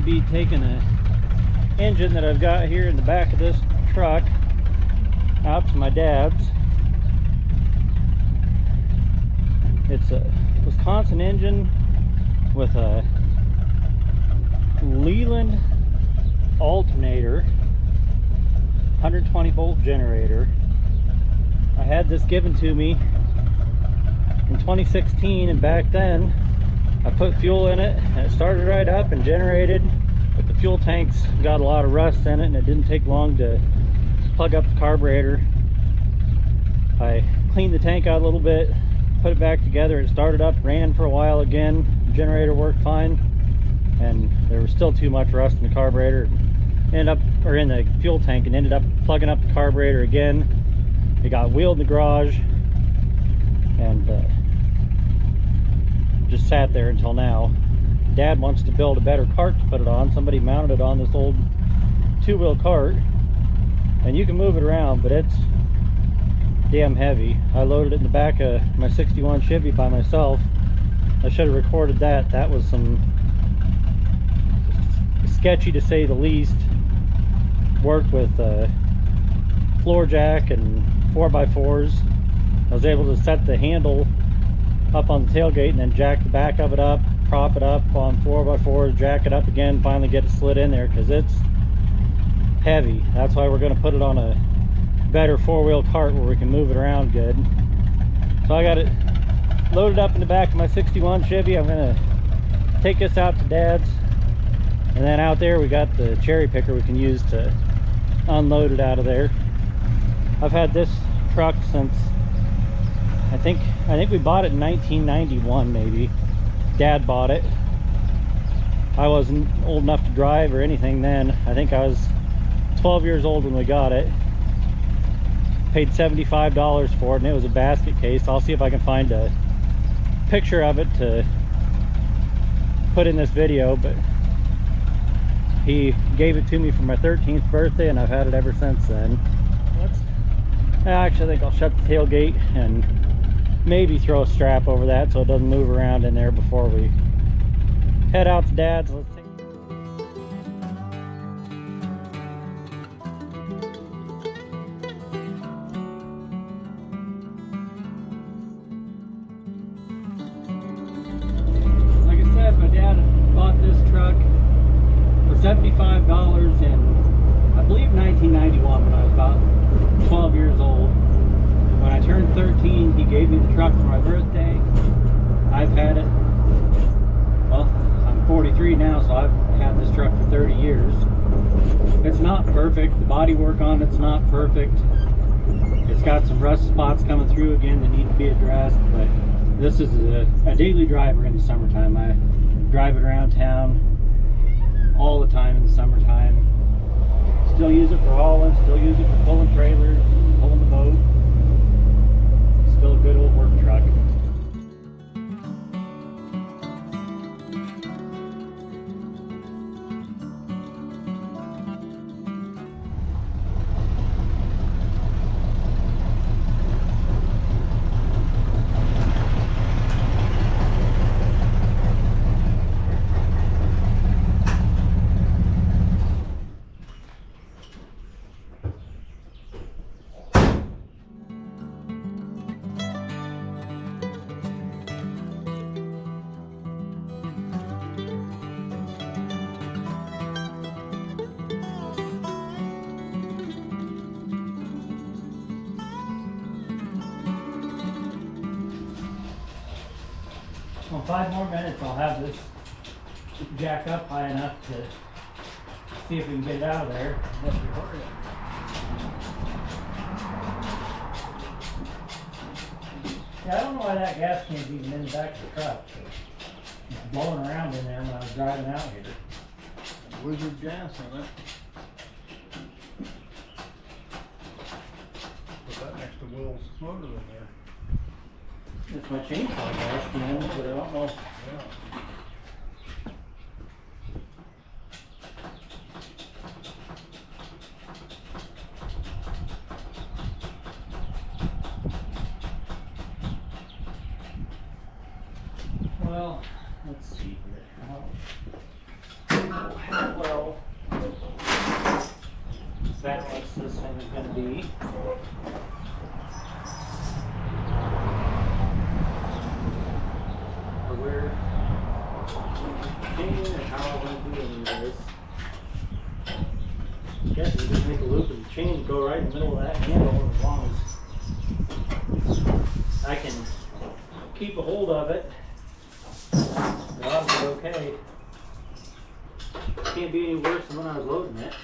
to be taking an engine that I've got here in the back of this truck out to my dad's. It's a Wisconsin engine with a Leland alternator, 120 volt generator. I had this given to me in 2016, and back then I put fuel in it and it started right up and generated, but the fuel tanks got a lot of rust in it and it didn't take long to plug up the carburetor. I cleaned the tank out a little bit, put it back together, it started up, ran for a while again, the generator worked fine, and there was still too much rust in the carburetor. Ended up, or in the fuel tank, and ended up plugging up the carburetor again. It got wheeled in the garage and just sat there until now. Dad wants to build a better cart to put it on. Somebody mounted it on this old two-wheel cart, and you can move it around, but it's damn heavy. I loaded it in the back of my 61 Chevy by myself. I should have recorded that. That was some sketchy, to say the least. Worked with floor jack and 4x4s. I was able to set the handle up on the tailgate and then jack the back of it up, prop it up on 4x4s, jack it up again, finally get it slid in there, because it's heavy. That's why we're going to put it on a better four-wheel cart where we can move it around good. So I got it loaded up in the back of my 61 Chevy. I'm going to take this out to Dad's, and then out there we got the cherry picker we can use to unload it out of there. I've had this truck since I think we bought it in 1991 maybe. Dad bought it. I wasn't old enough to drive or anything then. I think I was 12 years old when we got it. Paid $75 for it, and it was a basket case. I'll see if I can find a picture of it to put in this video, but he gave it to me for my 13th birthday, and I've had it ever since then. Actually, I think I'll shut the tailgate and maybe throw a strap over that so it doesn't move around in there before we head out to Dad's. Let's take Like I said, my dad bought this truck for $75 in, I believe, 1991, when I was about 12 years old. When I turned 13, he gave me the truck for my birthday. I've had it, well, I'm 43 now, so I've had this truck for 30 years. It's not perfect. The body work on it's not perfect. It's got some rust spots coming through again that need to be addressed, but this is a daily driver in the summertime. I drive it around town all the time in the summertime. Still use it for hauling, still use it for pulling trailers, pulling the boat. Still a good old work truck. Well, 5 more minutes, I'll have this jack up high enough to see if we can get it out of there. Unless we hurry it. Yeah, I don't know why that gas can's even in the back of the truck. It's blowing around in there when I was driving out here. Wizard gas on it. Put that next to Will's motor in there. It's my chainsaw gas can, but I don't know. Yeah. Well, let's see here. how well balanced this thing is going to be. Or where and how I'm going to do any of this. I guess we just make a loop and the chain go right in the middle of that handle, as long as I can keep a hold of it. The odds are okay. Can't be any worse than when I was loading it.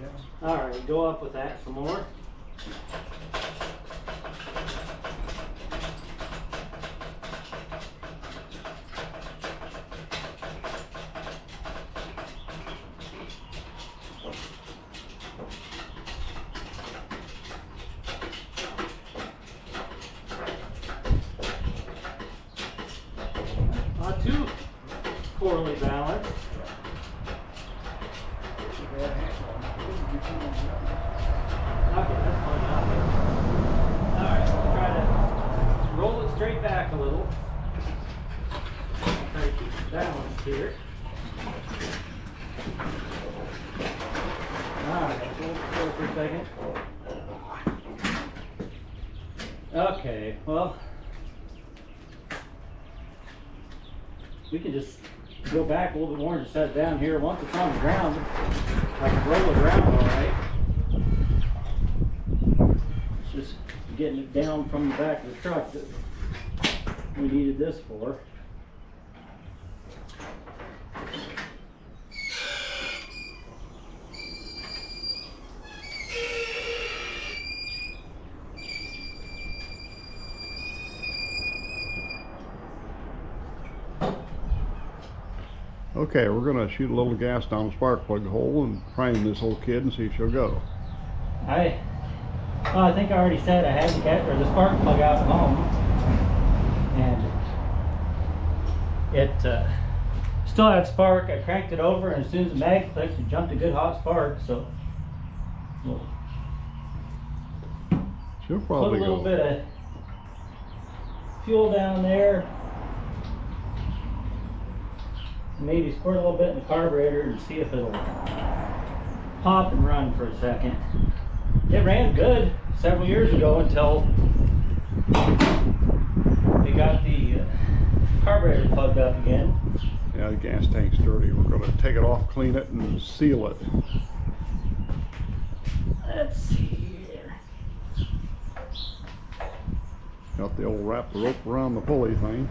Yeah. Alright, go up with that some more. Not too poorly balanced. Okay, that's fine now. Alright, we'll try to roll it straight back a little. Try to keep it balanced here. Alright, hold still for a second. Okay, well, we can just go back a little bit more and just set it down here. Once it's on the ground, I can roll it around alright. It's just getting it down from the back of the truck that we needed this for. Okay, we're gonna shoot a little gas down the spark plug hole and prime this old kid and see if she'll go. I think I already said I had the spark plug out at home, and it still had spark. I cranked it over, and as soon as the mag clicked, it jumped a good hot spark. So we'll She'll probably put a little go. bit of fuel down there. Maybe squirt a little bit in the carburetor and see if it'll pop and run for a second. It ran good several years ago until they got the carburetor plugged up again. Yeah, the gas tank's dirty. We're gonna take it off, clean it, and seal it. Let's see here. Got the old wrap the rope around the pulley thing.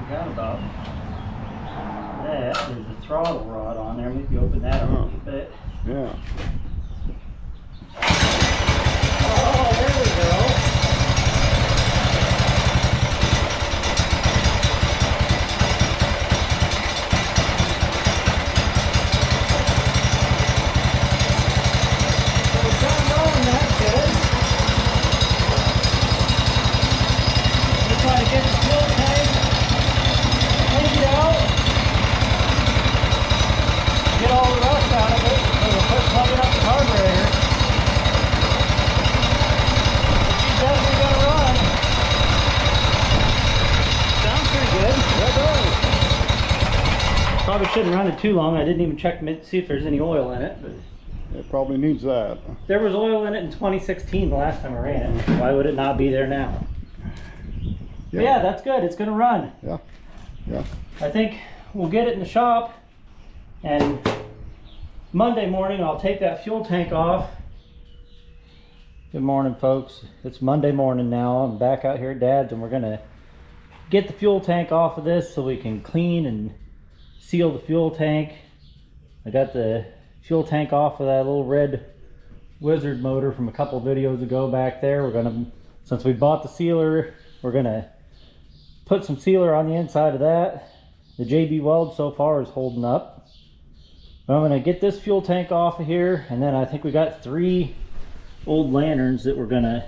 Forgot about that. There's a throttle rod on there. Maybe open that up a little bit. Yeah. Oh, there we go. So it's got going, that's good. Just trying to get the fuel tank emptied out. Get all the rust out of it, so we'll put plugging up the carburetor. She's definitely gonna run. Sounds pretty good. There it goes. Probably shouldn't run it too long. I didn't even check to see if there's any oil in it, but It probably needs that. there was oil in it in 2016 the last time I ran it. Why would it not be there now? But yeah, that's good. It's gonna run. Yeah. Yeah. I think we'll get it in the shop, and Monday morning I'll take that fuel tank off. Good morning, folks. It's Monday morning now. I'm back out here at Dad's, and we're gonna get the fuel tank off of this so we can clean and seal the fuel tank. I got the fuel tank off of that little red Wizard motor from a couple videos ago back there. We're gonna, since we bought the sealer, we're gonna put some sealer on the inside of that. The JB weld so far is holding up. I'm gonna get this fuel tank off of here, and then I think we got 3 old lanterns that we're gonna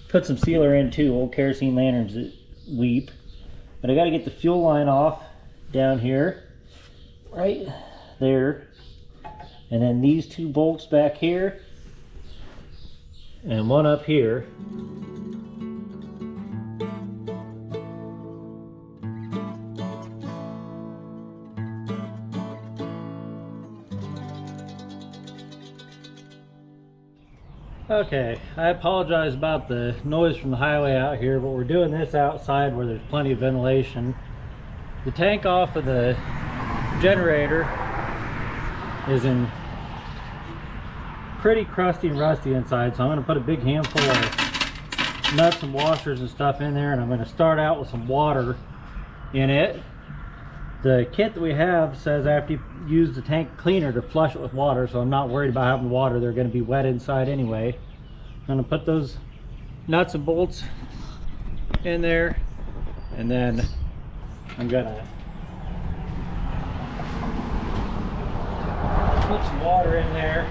put some sealer in too, old kerosene lanterns that weep. But I gotta get the fuel line off down here, right there. And then these 2 bolts back here, and 1 up here. Okay, I apologize about the noise from the highway out here, but we're doing this outside where there's plenty of ventilation. The tank off of the generator is in pretty crusty and rusty inside, so I'm going to put a big handful of nuts and washers and stuff in there, and I'm going to start out with some water in it. The kit that we have says after you use the tank cleaner to flush it with water, so I'm not worried about having water. They're going to be wet inside anyway. I'm going to put those nuts and bolts in there, and then I'm going to put some water in there.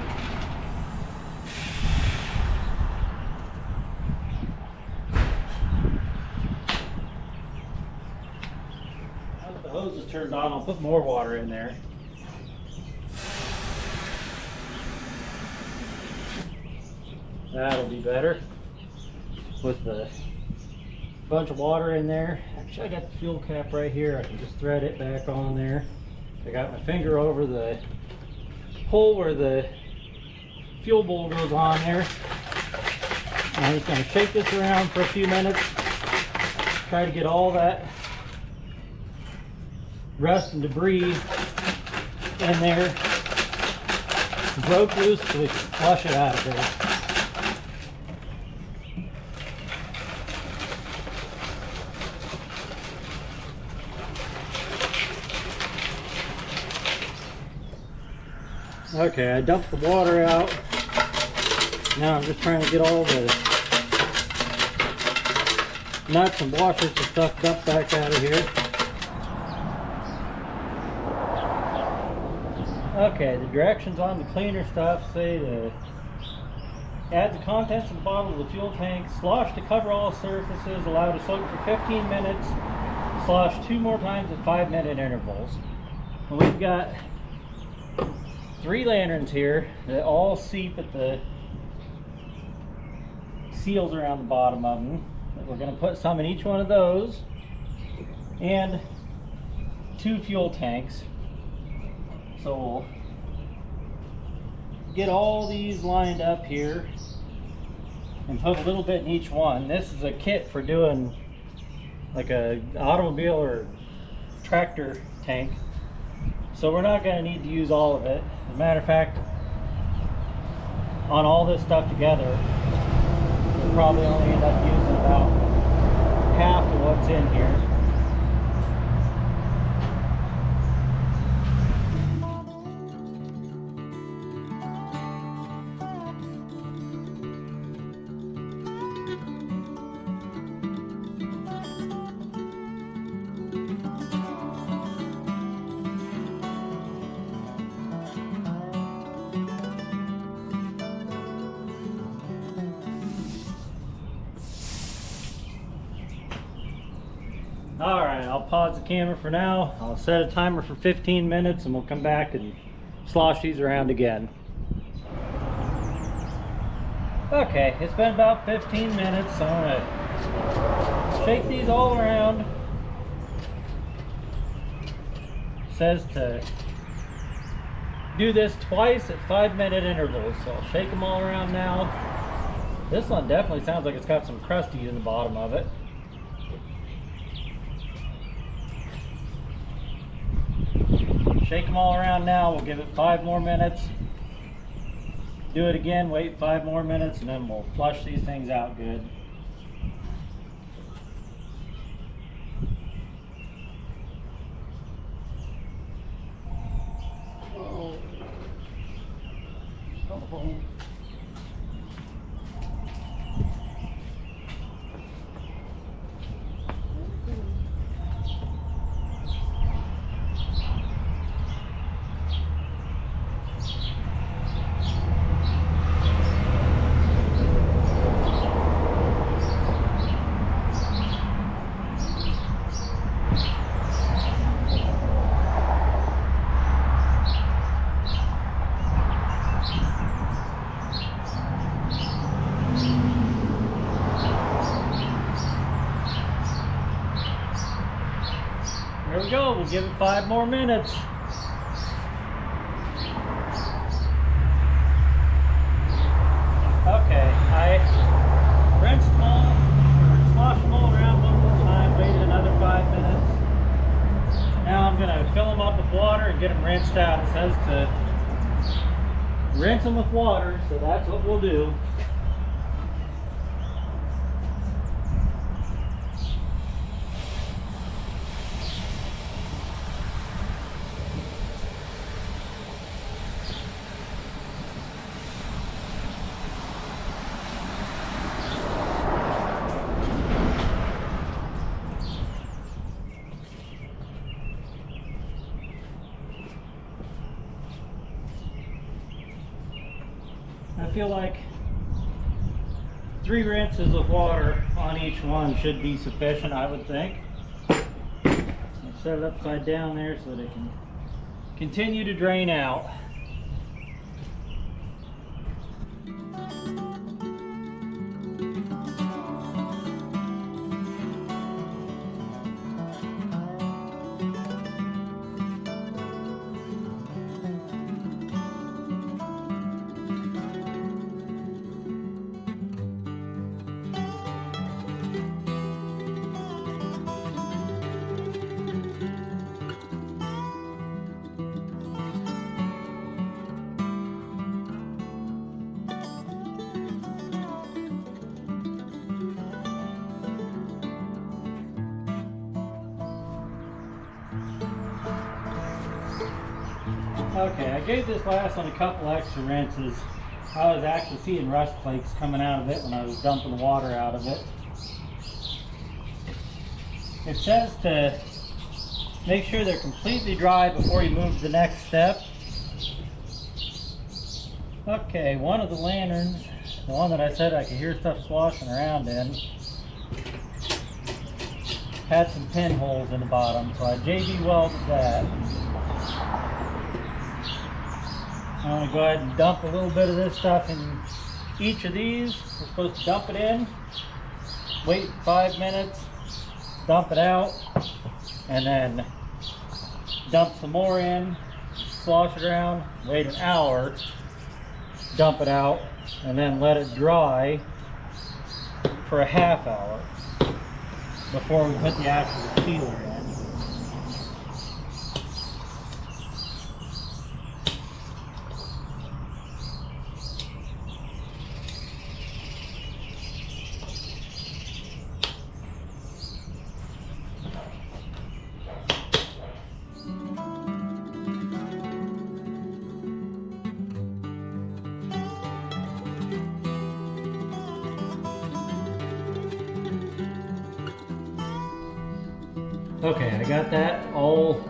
The hose is turned on, I'll put more water in there. That'll be better with the bunch of water in there. Actually, I got the fuel cap right here. I can just thread it back on there. I got my finger over the hole where the fuel bowl goes on there. And I'm just going to shake this around for a few minutes. Try to get all that rust and debris in there broke loose so we can flush it out of there. Okay, I dumped the water out. Now I'm just trying to get all the nuts and washers and stuff dumped back out of here. Okay, the directions on the cleaner stuff say to add the contents of the bottle to the fuel tank, slosh to cover all surfaces, allow to soak for 15 minutes, slosh 2 more times at 5-minute intervals. And we've got 3 lanterns here that all seep at the seals around the bottom of them. We're going to put some in each one of those, and 2 fuel tanks. So we'll get all these lined up here and put a little bit in each one. This is a kit for doing like a automobile or tractor tank. So we're not going to need to use all of it. As a matter of fact, on all this stuff together, we'll probably only end up using about half of what's in here. Alright, I'll pause the camera for now. I'll set a timer for 15 minutes and we'll come back and slosh these around again. Okay, it's been about 15 minutes, so I'm gonna shake these all around. It says to do this twice at 5-minute intervals, so I'll shake them all around now. This one definitely sounds like it's got some crusty in the bottom of it. Shake them all around now. We'll give it 5 more minutes. Do it again, wait 5 more minutes, and then we'll flush these things out good. give it 5 more minutes. Okay, I rinsed them all, sloshed them all around one more time, waited another 5 minutes. Now I'm gonna fill them up with water and get them rinsed out. It says to rinse them with water, so that's what we'll do. I feel like 3 rinses of water on each one should be sufficient, I would think. I'll set it upside down there so that it can continue to drain out. Okay, I gave this last one a couple extra rinses. I was actually seeing rust flakes coming out of it when I was dumping the water out of it. It says to make sure they're completely dry before you move to the next step. Okay, one of the lanterns, the one that I said I could hear stuff sloshing around in, had some pinholes in the bottom, so I JB welded that. I'm going to go ahead and dump a little bit of this stuff in each of these. We're supposed to dump it in, wait 5 minutes, dump it out, and then dump some more in, slosh it around, wait an hour, dump it out, and then let it dry for a half hour before we put the actual sealer in. Okay, I got that all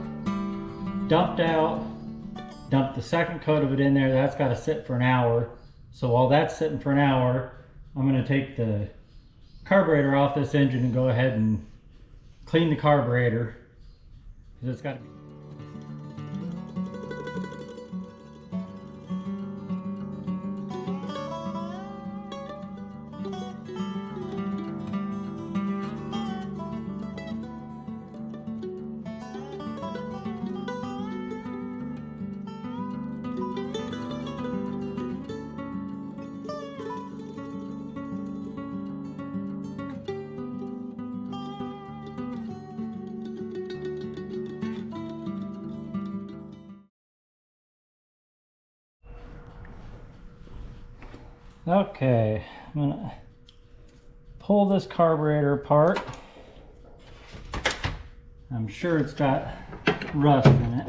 dumped out, dumped the second coat of it in there. That's got to sit for an hour. So while that's sitting for an hour, I'm going to take the carburetor off this engine and go ahead and clean the carburetor, because it's got to be. Okay, I'm gonna pull this carburetor apart. I'm sure it's got rust in it.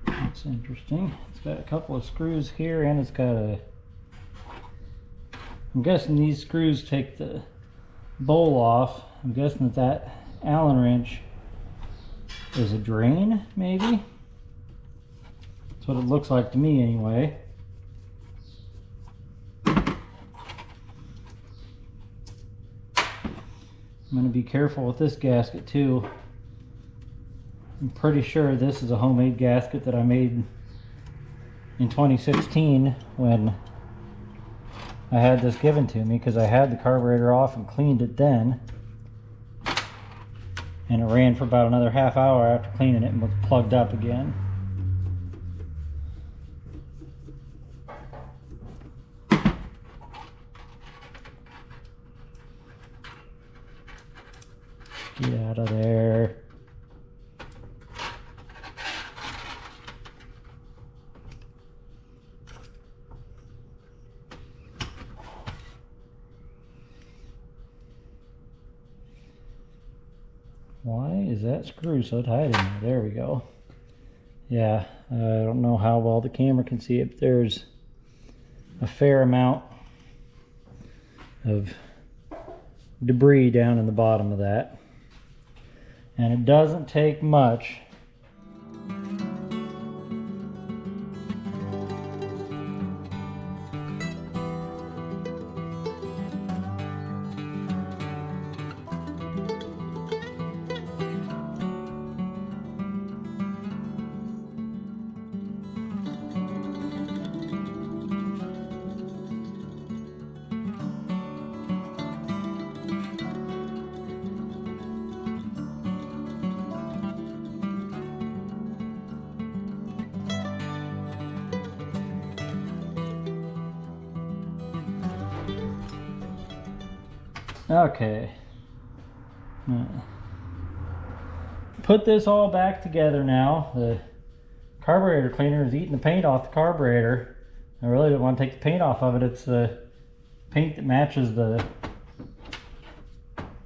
That's interesting. It's got a couple of screws here, and it's got a, I'm guessing these screws take the bowl off. I'm guessing that Allen wrench is a drain, maybe? That's what it looks like to me anyway. I'm going to be careful with this gasket too. I'm pretty sure this is a homemade gasket that I made in 2016 when I had this given to me, because I had the carburetor off and cleaned it then. And it ran for about another half hour after cleaning it and was plugged up again. Get out of there. Why is that screw so tight in there? There we go. Yeah, I don't know how well the camera can see it, but there's a fair amount of debris down in the bottom of that. And it doesn't take much. Okay. Put this all back together now. The carburetor cleaner is eating the paint off the carburetor. I really don't want to take the paint off of it. It's the paint that matches the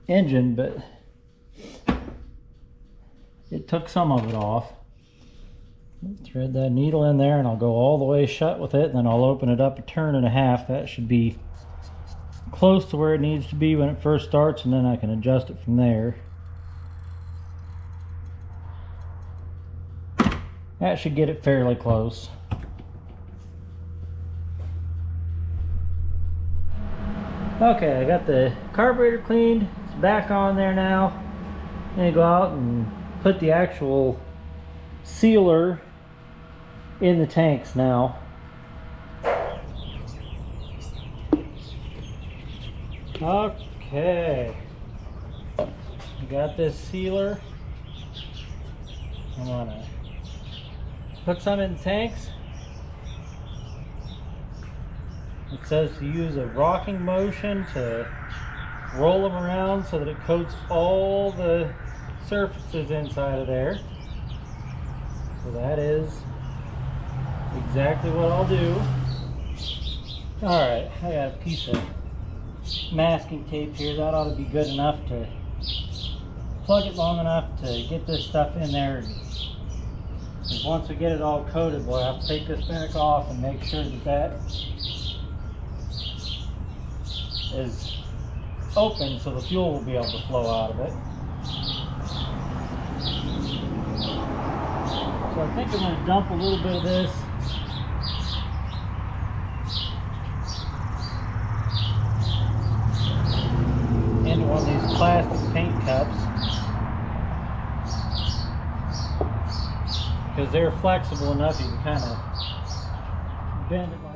engine, but it took some of it off. Thread that needle in there and I'll go all the way shut with it, and then I'll open it up a turn and a half. That should be close to where it needs to be when it first starts, and then I can adjust it from there. That should get it fairly close. Okay, I got the carburetor cleaned. It's back on there now. I'm gonna go out and put the actual sealer in the tanks now. Okay, I got this sealer. I'm gonna put some in the tanks. It says to use a rocking motion to roll them around so that it coats all the surfaces inside of there. So that is exactly what I'll do. Alright, I got a piece of masking tape here. That ought to be good enough to plug it long enough to get this stuff in there. Because once we get it all coated, we'll have to take this back off and make sure that that is open so the fuel will be able to flow out of it. So I think I'm going to dump a little bit of this into one of these plastic paint cups, because they're flexible enough you can kind of bend it like.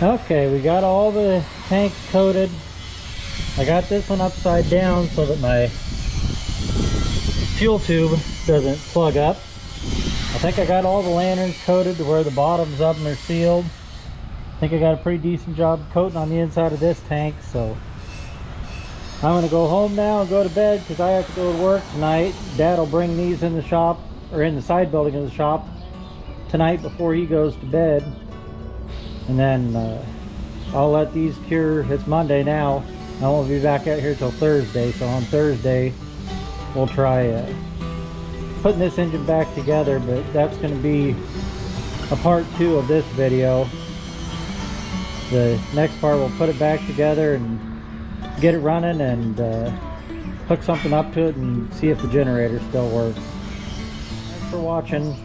Okay, we got all the tanks coated. I got this one upside down so that my fuel tube doesn't plug up. I think I got all the lanterns coated to where the bottoms of them are sealed. I think I got a pretty decent job coating on the inside of this tank, so I'm gonna go home now and go to bed because I have to go to work tonight. Dad will bring these in the shop, or in the side building of the shop tonight before he goes to bed. And then I'll let these cure. It's Monday now. I won't be back out here till Thursday. So on Thursday, we'll try putting this engine back together. But that's going to be a part 2 of this video. The next part, we'll put it back together and get it running and hook something up to it and see if the generator still works. Thanks for watching.